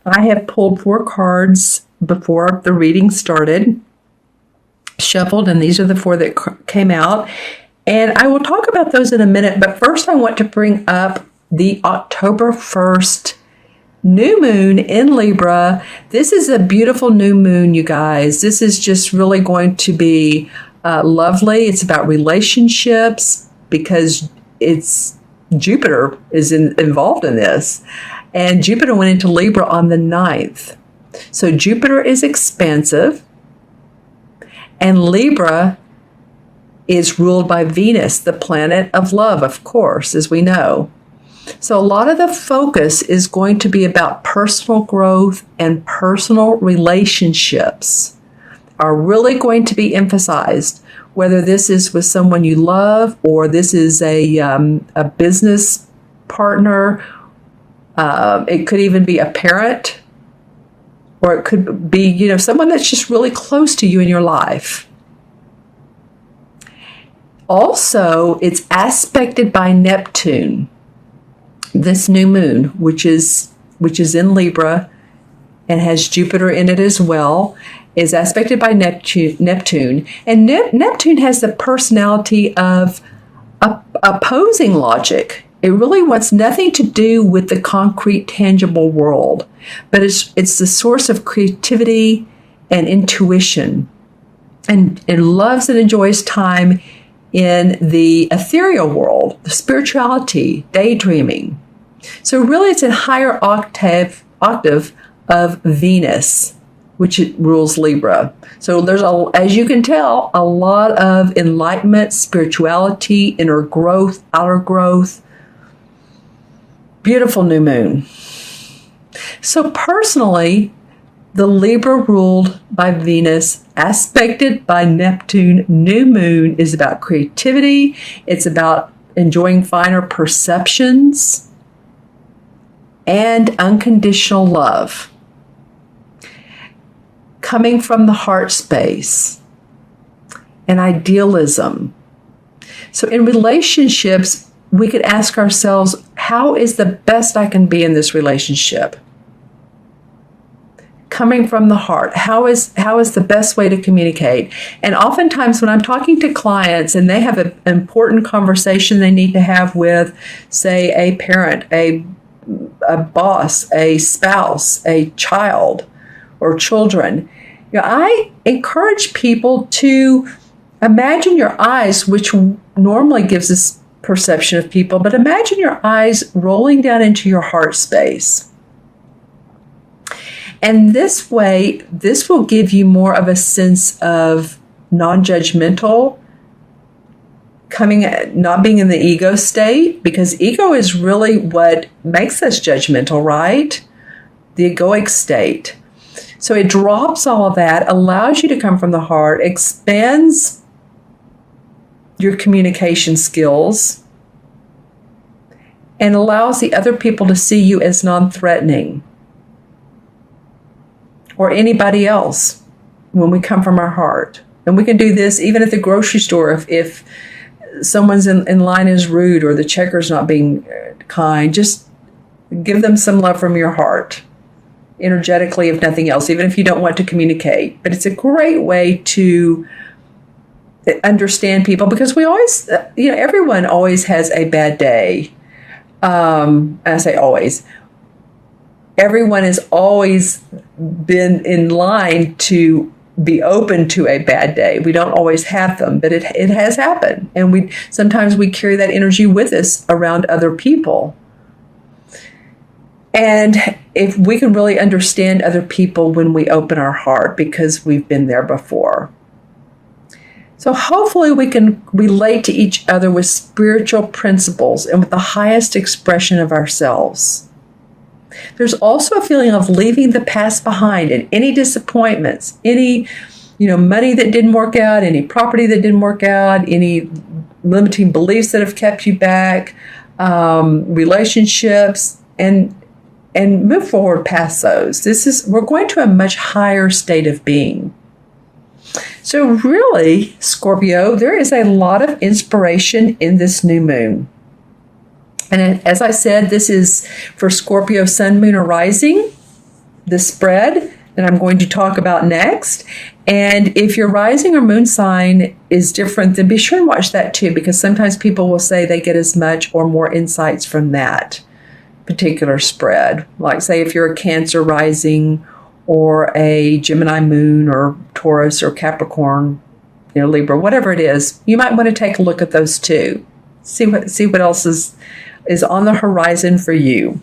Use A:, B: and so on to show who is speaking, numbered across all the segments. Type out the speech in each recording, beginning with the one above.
A: I have pulled 4 cards before the reading started, shuffled, and these are the 4 that came out. And I will talk about those in a minute, but first I want to bring up the October 1st new moon in Libra. This is a beautiful new moon, you guys. This is just really going to be lovely. It's about relationships because it's Jupiter is involved in this. And Jupiter went into Libra on the 9th. So Jupiter is expansive, and Libra is ruled by Venus, the planet of love, of course, as we know. So a lot of the focus is going to be about personal growth, and personal relationships are really going to be emphasized, whether this is with someone you love or this is a business partner. It could even be a parent, or it could be, someone that's just really close to you in your life. Also, it's aspected by Neptune. This new moon, which is in Libra and has Jupiter in it as well, is aspected by Neptune. And Neptune has the personality of opposing logic. It really wants nothing to do with the concrete, tangible world, but it's the source of creativity and intuition, and it loves and enjoys time in the ethereal world, the spirituality, daydreaming. So really it's a higher octave of Venus, which rules Libra. So there's, as you can tell, a lot of enlightenment, spirituality, inner growth, outer growth. Beautiful new moon. So personally, the Libra ruled by Venus, aspected by Neptune, new moon is about creativity. It's about enjoying finer perceptions and unconditional love, coming from the heart space, and idealism. So in relationships, we could ask ourselves, how is the best I can be in this relationship? Coming from the heart, how is the best way to communicate? And oftentimes when I'm talking to clients and they have an important conversation they need to have with, say, a parent, a boss, a spouse, a child, or children, I encourage people to imagine your eyes, which normally gives us perception of people, but imagine your eyes rolling down into your heart space. And this way, this will give you more of a sense of non-judgmental, not being in the ego state, because ego is really what makes us judgmental, right? The egoic state. So it drops all of that, allows you to come from the heart, expands your communication skills, and allows the other people to see you as non-threatening, or anybody else, when we come from our heart. And we can do this even at the grocery store. If someone's in line is rude, or the checker's not being kind, just give them some love from your heart, energetically, if nothing else, even if you don't want to communicate. But it's a great way to understand people, because we always, everyone always has a bad day. I say always. Everyone has always been in line to be open to a bad day. We don't always have them, but it has happened. And sometimes we carry that energy with us around other people. And if we can really understand other people when we open our heart, because we've been there before. So hopefully we can relate to each other with spiritual principles and with the highest expression of ourselves. There's also a feeling of leaving the past behind, and any disappointments, any, money that didn't work out, any property that didn't work out, any limiting beliefs that have kept you back, relationships, and move forward past those. We're going to a much higher state of being. So really, Scorpio, there is a lot of inspiration in this new moon. And as I said, this is for Scorpio sun, moon, or rising. the spread that I'm going to talk about next. And if your rising or moon sign is different, then be sure and watch that too, because sometimes people will say they get as much or more insights from that particular spread. Like say if you're a Cancer rising or a Gemini moon or Taurus or Capricorn, Libra, whatever it is, you might want to take a look at those too. See what else is on the horizon for you.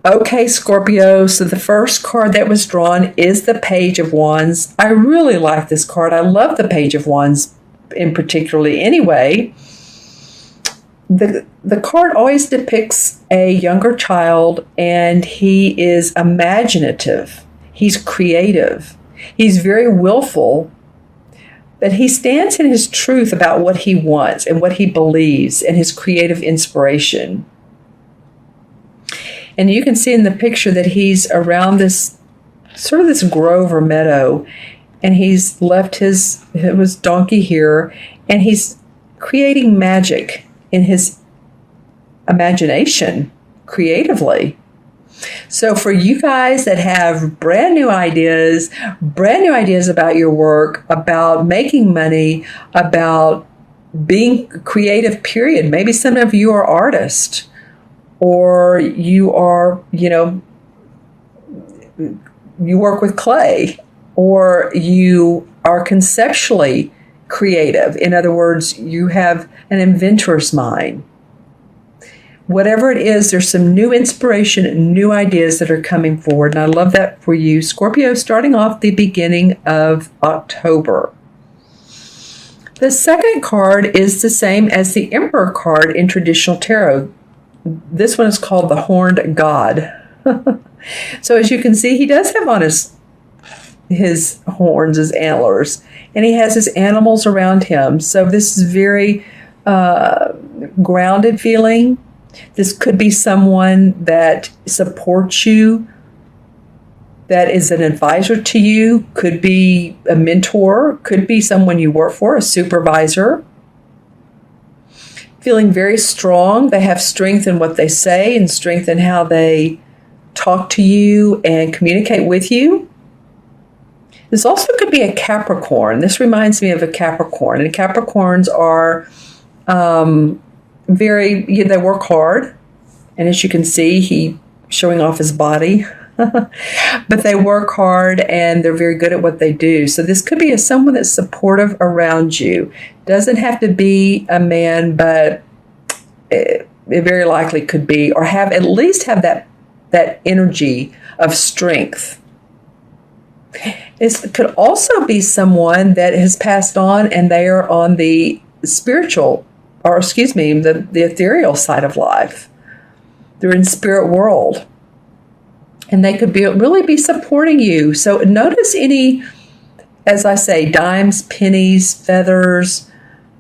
A: Okay, Scorpio, so the first card that was drawn is the Page of Wands. I really like this card. I love the Page of Wands in particularly anyway. The card always depicts a younger child, and he is imaginative. He's creative. He's very willful, but he stands in his truth about what he wants and what he believes and his creative inspiration. And you can see in the picture that he's around this sort of this grove or meadow, and he's left his donkey here, and he's creating magic in his imagination creatively. So for you guys that have brand new ideas about your work, about making money, about being creative, period. Maybe some of you are artists, or you are, you work with clay, or you are conceptually creative. In other words, you have an inventor's mind. Whatever it is, there's some new inspiration and new ideas that are coming forward. And I love that for you, Scorpio, starting off the beginning of October. The second card is the same as the Emperor card in traditional tarot. This one is called the Horned God. So as you can see, he does have on his horns, his antlers, and he has his animals around him. So this is very grounded feeling. This could be someone that supports you, that is an advisor to you, could be a mentor, could be someone you work for, a supervisor. Feeling very strong. They have strength in what they say and strength in how they talk to you and communicate with you. This also could be a Capricorn. This reminds me of a Capricorn. And Capricorns are they work hard. And as you can see, he showing off his body. But they work hard and they're very good at what they do. So this could be someone that's supportive around you. Doesn't have to be a man, but it very likely could be, or at least have that energy of strength. It could also be someone that has passed on and they are on the the ethereal side of life. They're in spirit world. And they could really be supporting you. So notice any, as I say, dimes, pennies, feathers,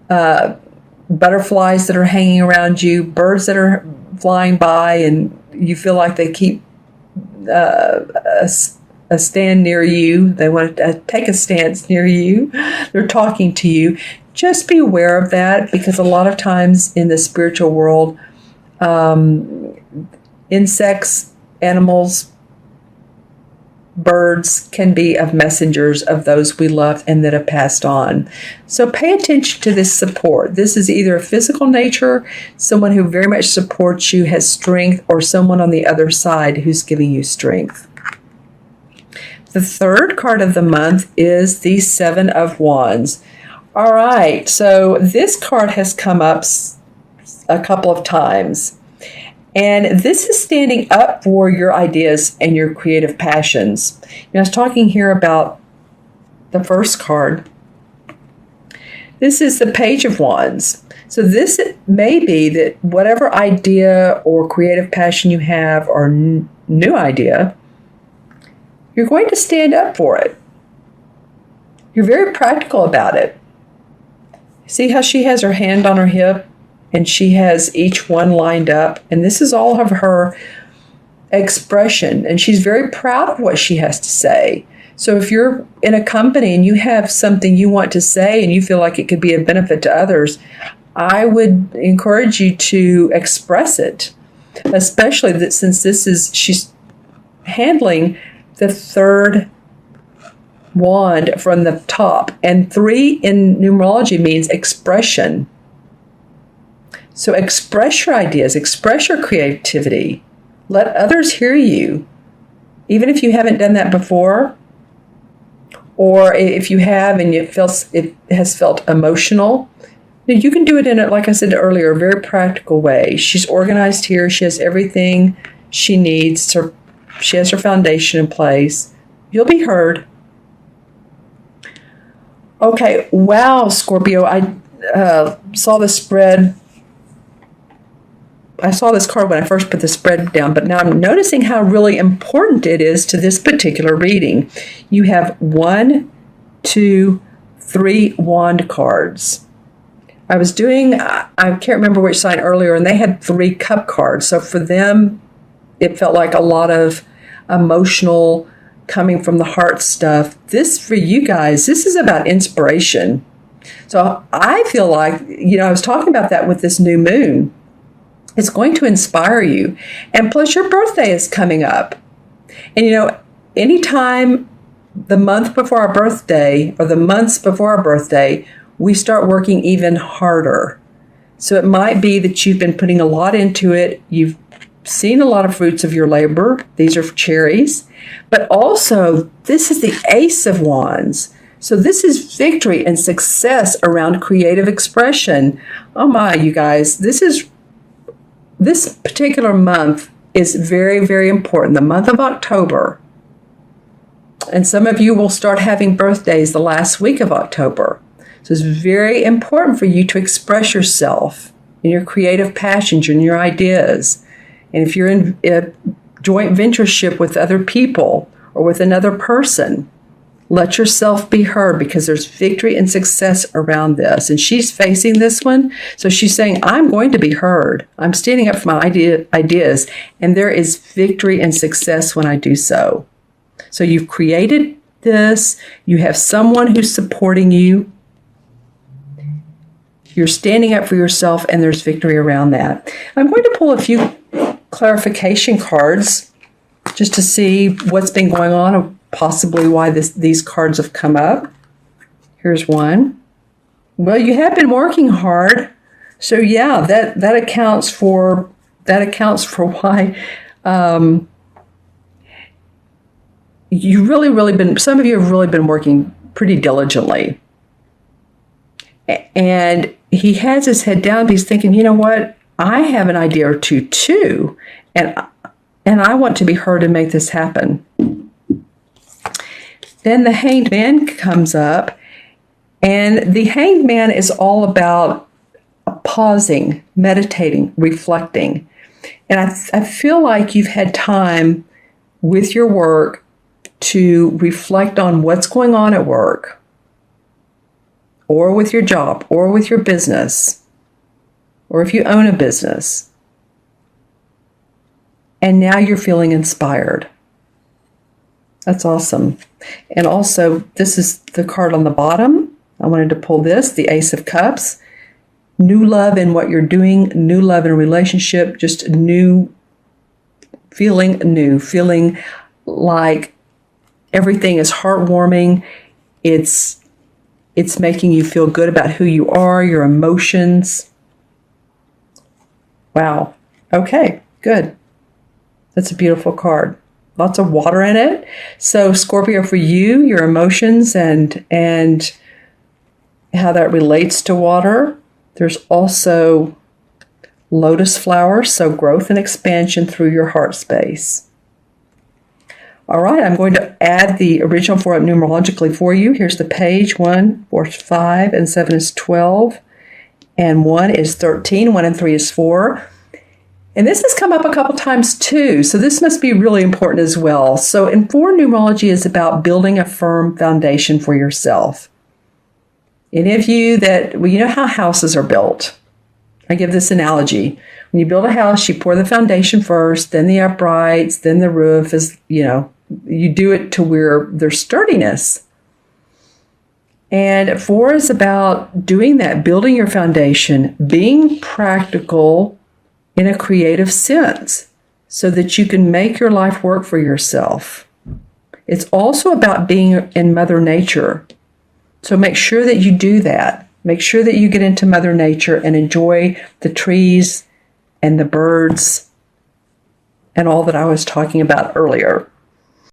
A: butterflies that are hanging around you, birds that are flying by, and you feel like they keep a stand near you. They want to take a stance near you. They're talking to you. Just be aware of that, because a lot of times in the spiritual world, insects, animals, birds can be of messengers of those we love and that have passed on. So pay attention to this support. This is either a physical nature, someone who very much supports you, has strength, or someone on the other side who's giving you strength. The third card of the month is the Seven of Wands. All right, so this card has come up a couple of times. And this is standing up for your ideas and your creative passions. I was talking here about the first card. This is the Page of Wands. So this may be that whatever idea or creative passion you have, or new idea, you're going to stand up for it. You're very practical about it. See how she has her hand on her hip? And she has each one lined up. And this is all of her expression. And she's very proud of what she has to say. So if you're in a company and you have something you want to say and you feel like it could be a benefit to others, I would encourage you to express it. Especially that since she handling the third wand from the top. And 3 in numerology means expression. So express your ideas, express your creativity. Let others hear you. Even if you haven't done that before, or if you have and it has felt emotional, you can do it in, like I said earlier, a very practical way. She's organized here. She has everything she needs. She has her foundation in place. You'll be heard. Okay, wow, Scorpio. I saw the spread. I saw this card when I first put the spread down, but now I'm noticing how really important it is to this particular reading. You have 1, 2, 3 wand cards. I can't remember which sign earlier, and they had 3 cup cards. So for them, it felt like a lot of emotional, coming from the heart stuff. This, for you guys, this is about inspiration. So I feel like, I was talking about that with this new moon. It's going to inspire you. And plus your birthday is coming up. And anytime the month before our birthday or the months before our birthday, we start working even harder. So it might be that you've been putting a lot into it. You've seen a lot of fruits of your labor. These are cherries. But also, this is the Ace of Wands. So this is victory and success around creative expression. Oh my, you guys, this particular month is very, very important, the month of October. And some of you will start having birthdays the last week of October. So it's very important for you to express yourself in your creative passions and your ideas. And if you're in a joint ventureship with other people or with another person, let yourself be heard, because there's victory and success around this. And she's facing this one. So she's saying, I'm going to be heard. I'm standing up for my ideas. And there is victory and success when I do so. So you've created this. You have someone who's supporting you. You're standing up for yourself, and there's victory around that. I'm going to pull a few clarification cards just to see what's been going on and possibly why these cards have come up. Here's one. Well, you have been working hard. So yeah, that accounts for why some of you have really been working pretty diligently. And he has his head down, but he's thinking, you know what? I have an idea or two too, and I want to be heard and make this happen. Then the Hanged Man comes up, and the Hanged Man is all about pausing, meditating, reflecting. And I feel like you've had time with your work to reflect on what's going on at work, or with your job, or with your business, or if you own a business. And now you're feeling inspired. That's awesome. And also, this is the card on the bottom. I wanted to pull this, the Ace of Cups. New love in what you're doing, new love in a relationship, just feeling like everything is heartwarming. It's making you feel good about who you are, your emotions. Wow. Okay, good. That's a beautiful card. Lots of water in it. So Scorpio, for you, your emotions and how that relates to water. There's also lotus flowers, so growth and expansion through your heart space. All right, I'm going to add the original for it numerologically for you. Here's the page. 1, 4, 5, and 7 is 12. And 1 is 13. 1 and 3 is 4. And this has come up a couple times too, so this must be really important as well. So in 4, numerology is about building a firm foundation for yourself. Any of you you know how houses are built. I give this analogy. When you build a house, you pour the foundation first, then the uprights, then the roof is, you do it to where there's sturdiness. And 4 is about doing that, building your foundation, being practical in a creative sense. so that you can make your life work for yourself. It's also about being in Mother Nature. So make sure that you do that. Make sure that you get into Mother Nature and enjoy the trees and the birds and all that I was talking about earlier.